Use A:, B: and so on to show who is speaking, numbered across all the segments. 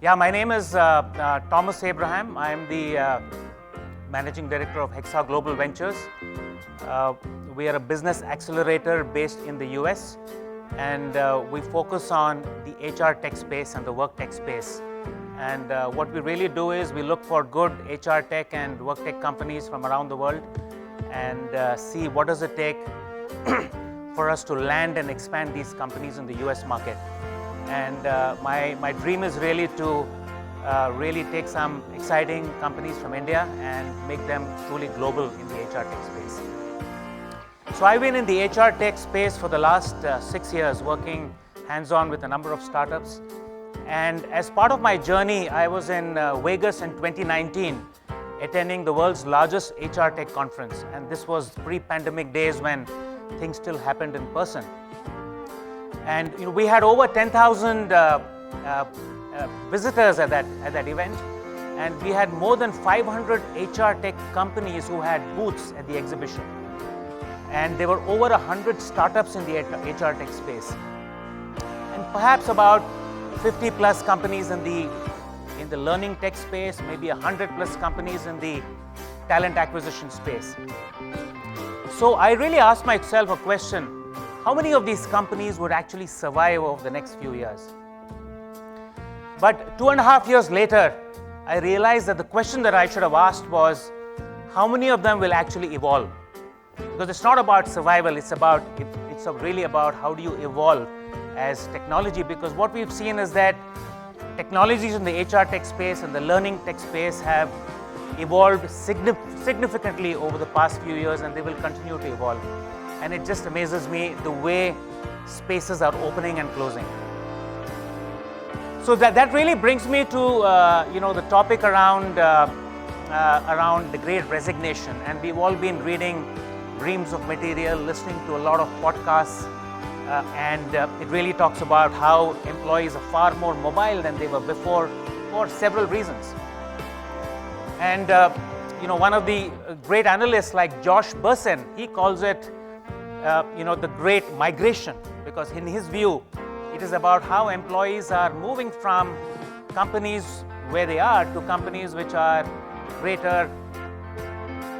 A: Yeah, my name is Thomas Abraham. I am the Managing Director of Hexa Global Ventures. We are a business accelerator based in the US, and we focus on the HR tech space and the work tech space. And what we really do is we look for good HR tech and work tech companies from around the world and see what does it take for us to land and expand these companies in the US market. And my dream is really to really take some exciting companies from India and make them truly global in the HR tech space. So I've been in the HR tech space for the last 6 years, working hands-on with a number of startups. And as part of my journey, I was in Vegas in 2019, attending the world's largest HR tech conference. And this was pre-pandemic days when things still happened in person. And we had over 10,000 visitors at that event, and we had more than 500 HR tech companies who had booths at the exhibition. And there were over 100 startups in the HR tech space, and perhaps about 50 plus companies in the learning tech space, maybe 100 plus companies in the talent acquisition space. So I really asked myself a question: how many of these companies would actually survive over the next few years? But 2.5 years later, I realized that the question that I should have asked was, how many of them will actually evolve? Because it's not about survival, it's really about how do you evolve as technology. Because what we've seen is that technologies in the HR tech space and the learning tech space have evolved significantly over the past few years, and they will continue to evolve. And it just amazes me the way spaces are opening and closing. So that really brings me to the topic around the Great Resignation. And we've all been reading reams of material, listening to a lot of podcasts, and it really talks about how employees are far more mobile than they were before for several reasons. And one of the great analysts like Josh Bersin, he calls it the Great Migration, because in his view, it is about how employees are moving from companies where they are to companies which are greater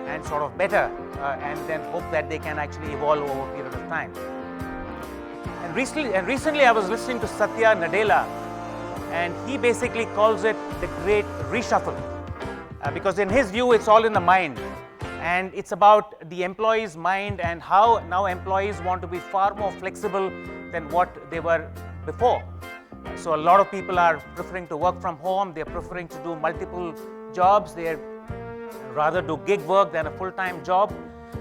A: and sort of better, and then hope that they can actually evolve over a period of time. And recently I was listening to Satya Nadella, and he basically calls it the Great Reshuffle, because in his view, it's all in the mind. And it's about the employee's mind and how now employees want to be far more flexible than what they were before. So a lot of people are preferring to work from home. They're preferring to do multiple jobs. They rather do gig work than a full-time job.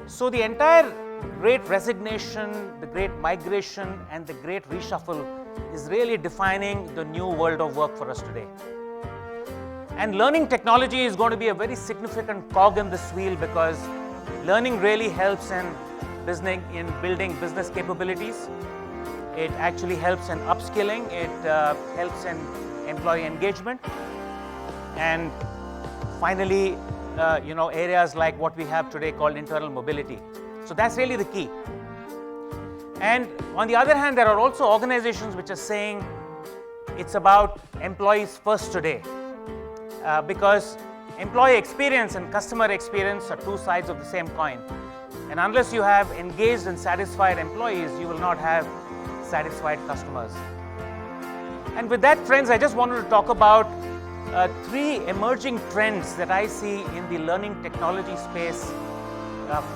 A: So the entire Great Resignation, the Great Migration, and the Great Reshuffle is really defining the new world of work for us today. And learning technology is going to be a very significant cog in this wheel, because learning really helps in building business capabilities. It actually helps in upskilling. It helps in employee engagement. And finally, areas like what we have today called internal mobility. So that's really the key. And on the other hand, there are also organizations which are saying it's about employees first today. Because employee experience and customer experience are two sides of the same coin. And unless you have engaged and satisfied employees, you will not have satisfied customers. And with that, friends, I just wanted to talk about 3 emerging trends that I see in the learning technology space,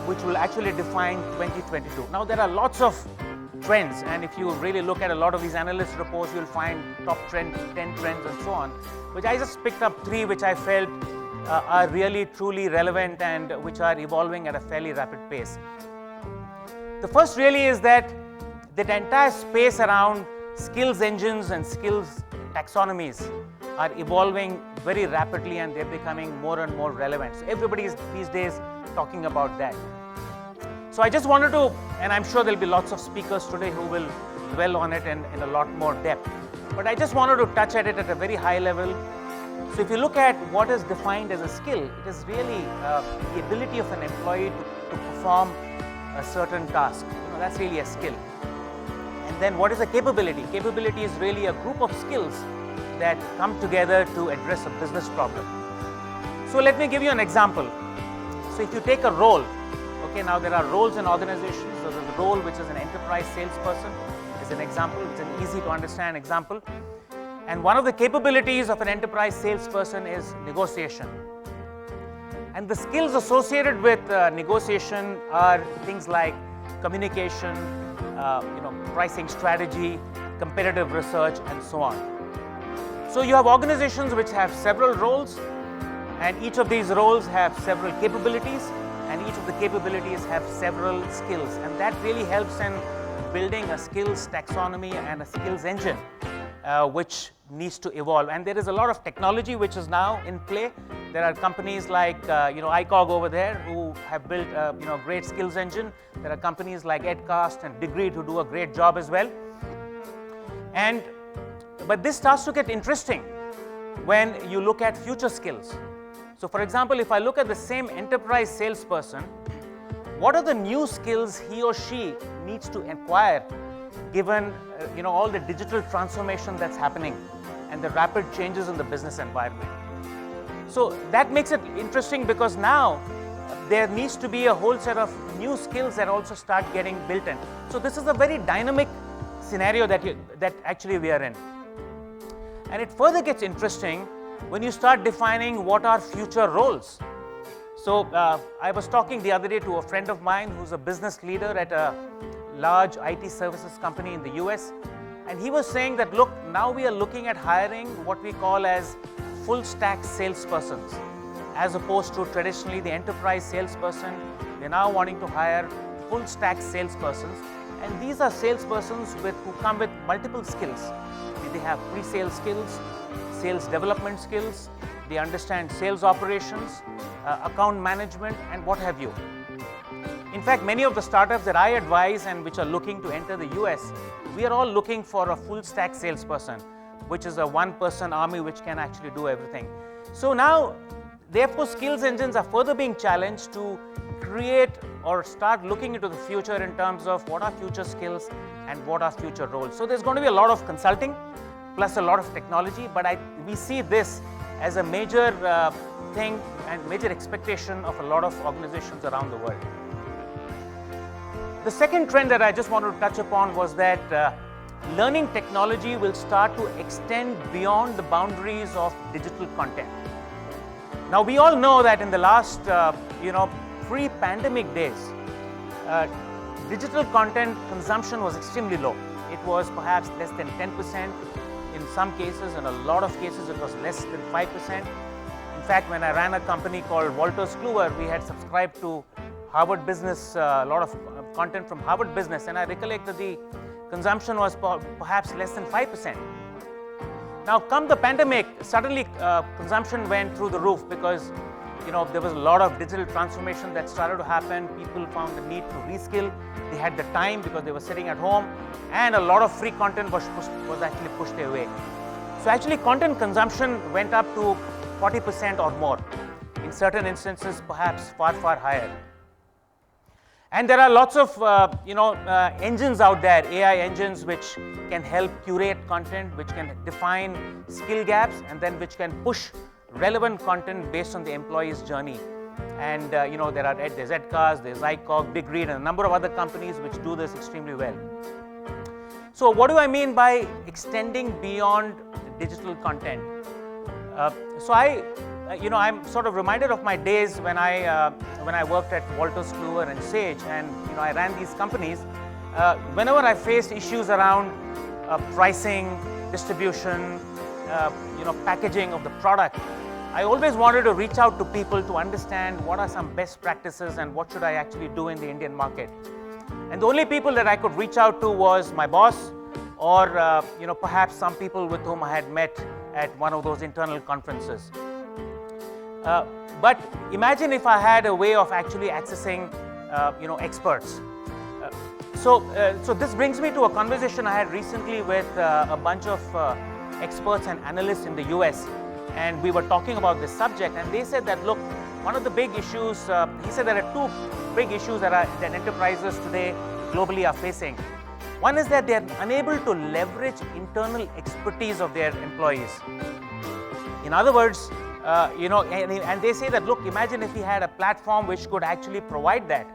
A: which will actually define 2022. Now, there are lots of trends, and if you really look at a lot of these analyst reports, you'll find top 10 trends and so on, which I just picked up 3 which I felt are really truly relevant and which are evolving at a fairly rapid pace. The first really is that the entire space around skills engines and skills taxonomies are evolving very rapidly, and they're becoming more and more relevant. So everybody is these days talking about that. So I just wanted to, and I'm sure there'll be lots of speakers today who will dwell on it in a lot more depth, but I just wanted to touch at it at a very high level. So if you look at what is defined as a skill, it is really the ability of an employee to perform a certain task. That's really a skill. And then what is a capability? Capability is really a group of skills that come together to address a business problem. So let me give you an example. So if you take a role, okay, now there are roles in organizations. So there's a role which is an enterprise salesperson, is an example. It's an easy to understand example. And one of the capabilities of an enterprise salesperson is negotiation. And the skills associated with negotiation are things like communication, pricing strategy, competitive research, and so on. So you have organizations which have several roles, and each of these roles have several capabilities, and each of the capabilities have several skills, and that really helps in building a skills taxonomy and a skills engine which needs to evolve. And there is a lot of technology which is now in play. There are companies like ICOG over there who have built a great skills engine. There are companies like Edcast and Degree who do a great job as well. But this starts to get interesting when you look at future skills. So for example, if I look at the same enterprise salesperson, what are the new skills he or she needs to acquire given all the digital transformation that's happening and the rapid changes in the business environment? So that makes it interesting because now there needs to be a whole set of new skills that also start getting built in. So this is a very dynamic scenario that actually we are in. And it further gets interesting when you start defining what are future roles. So I was talking the other day to a friend of mine who's a business leader at a large IT services company in the US, and he was saying that, look, now we are looking at hiring what we call as full stack salespersons, as opposed to traditionally the enterprise salesperson. They're now wanting to hire full stack salespersons, and these are salespersons who come with multiple skills. They have pre-sales skills, sales development skills, they understand sales operations, account management, and what have you. In fact, many of the startups that I advise and which are looking to enter the US, we are all looking for a full stack salesperson, which is a one-person army which can actually do everything. So now, therefore, skills engines are further being challenged to create or start looking into the future in terms of what are future skills and what are future roles. So there's going to be a lot of consulting plus a lot of technology, but we see this as a major thing and major expectation of a lot of organizations around the world. The second trend that I just wanted to touch upon was that learning technology will start to extend beyond the boundaries of digital content. Now we all know that in the last pre-pandemic days, digital content consumption was extremely low. It was perhaps less than 10%. In some cases, in a lot of cases, it was less than 5%. In fact, when I ran a company called Wolters Kluwer, we had subscribed to Harvard Business, a lot of content from Harvard Business, and I recollect that the consumption was perhaps less than 5%. Now, come the pandemic, suddenly consumption went through the roof because there was a lot of digital transformation that started to happen. People found the need to reskill. They had the time because they were sitting at home, and a lot of free content was actually pushed their way. So actually content consumption went up to 40% or more. In certain instances, perhaps far, far higher. And there are lots of engines out there, AI engines, which can help curate content, which can define skill gaps, and then which can push relevant content based on the employee's journey. And there's Edcast, there's ICOG, Degree, and a number of other companies which do this extremely well. So what do I mean by extending beyond digital content? So I'm sort of reminded of my days when I worked at Wolters Kluwer and Sage, and I ran these companies. Whenever I faced issues around pricing, distribution, packaging of the product, I always wanted to reach out to people to understand what are some best practices and what should I actually do in the Indian market. And the only people that I could reach out to was my boss, or perhaps some people with whom I had met at one of those internal conferences. But imagine if I had a way of actually accessing experts. So this brings me to a conversation I had recently with a bunch of experts and analysts in the US, and we were talking about this subject, and they said that, look, one of the big issues, he said there are two big issues that enterprises today globally are facing. One is that they are unable to leverage internal expertise of their employees. In other words, and they say that, look, imagine if we had a platform which could actually provide that.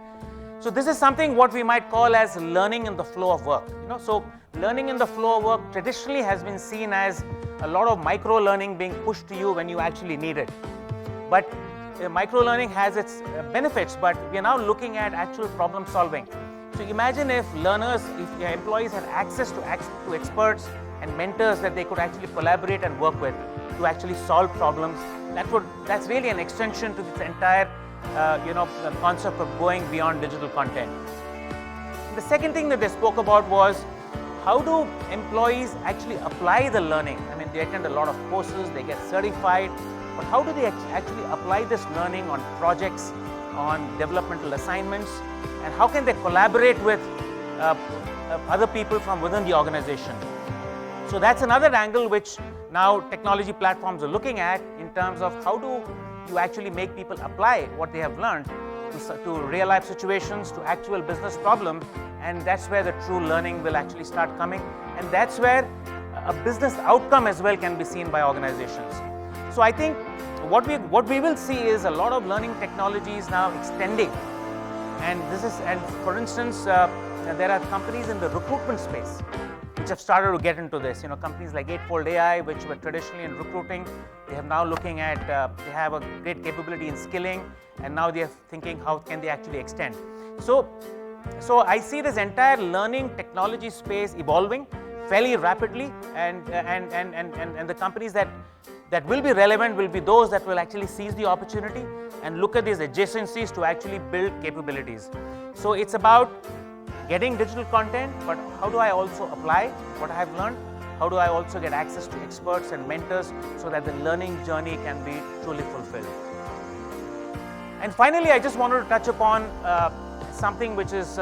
A: So this is something what we might call as learning in the flow of work. So learning in the flow of work traditionally has been seen as a lot of micro learning being pushed to you when you actually need it. But micro learning has its benefits, but we are now looking at actual problem solving. So imagine if your employees had access to experts and mentors that they could actually collaborate and work with to actually solve problems. That's really an extension to this entire the concept of going beyond digital content. The second thing that they spoke about was how do employees actually apply the learning? I mean, they attend a lot of courses, they get certified, but how do they actually apply this learning on projects, on developmental assignments, and how can they collaborate with other people from within the organization? So that's another angle which now technology platforms are looking at in terms of how do you actually make people apply what they have learned to real life situations, to actual business problems, and that's where the true learning will actually start coming, and that's where a business outcome as well can be seen by organizations. So I think what we will see is a lot of learning technologies now extending, and for instance, there are companies in the recruitment space which have started to get into this. Companies like Eightfold AI, which were traditionally in recruiting, they have now looking at, they have a great capability in skilling, and now they are thinking how can they actually extend. So I see this entire learning technology space evolving fairly rapidly, and the companies that will be relevant will be those that will actually seize the opportunity and look at these adjacencies to actually build capabilities. So it's about getting digital content, but how do I also apply what I have learned? How do I also get access to experts and mentors so that the learning journey can be truly fulfilled? And finally, I just wanted to touch upon something which has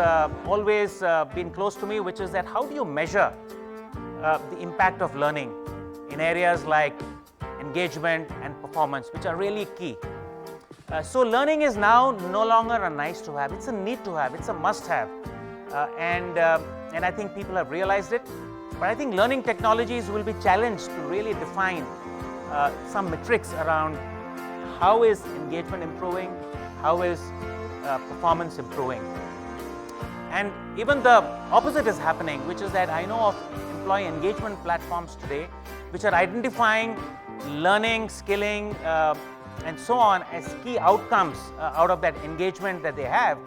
A: always been close to me, which is that how do you measure the impact of learning in areas like engagement and performance, which are really key. So learning is now no longer a nice to have, it's a need to have, it's a must have. And I think people have realized it. But I think learning technologies will be challenged to really define some metrics around how is engagement improving, how is performance improving. And even the opposite is happening, which is that I know of employee engagement platforms today which are identifying learning, skilling, and so on as key outcomes out of that engagement that they have.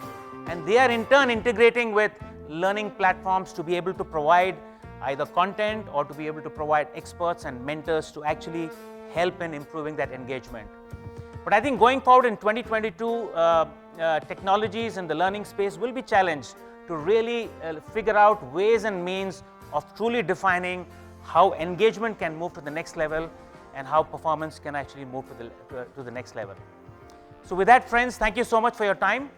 A: And they are in turn integrating with learning platforms to be able to provide either content or to be able to provide experts and mentors to actually help in improving that engagement. But I think going forward in 2022, technologies in the learning space will be challenged to really figure out ways and means of truly defining how engagement can move to the next level and how performance can actually move to the next level. So with that, friends, thank you so much for your time.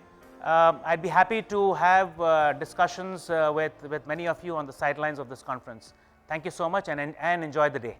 A: I'd be happy to have discussions with many of you on the sidelines of this conference. Thank you so much, and enjoy the day.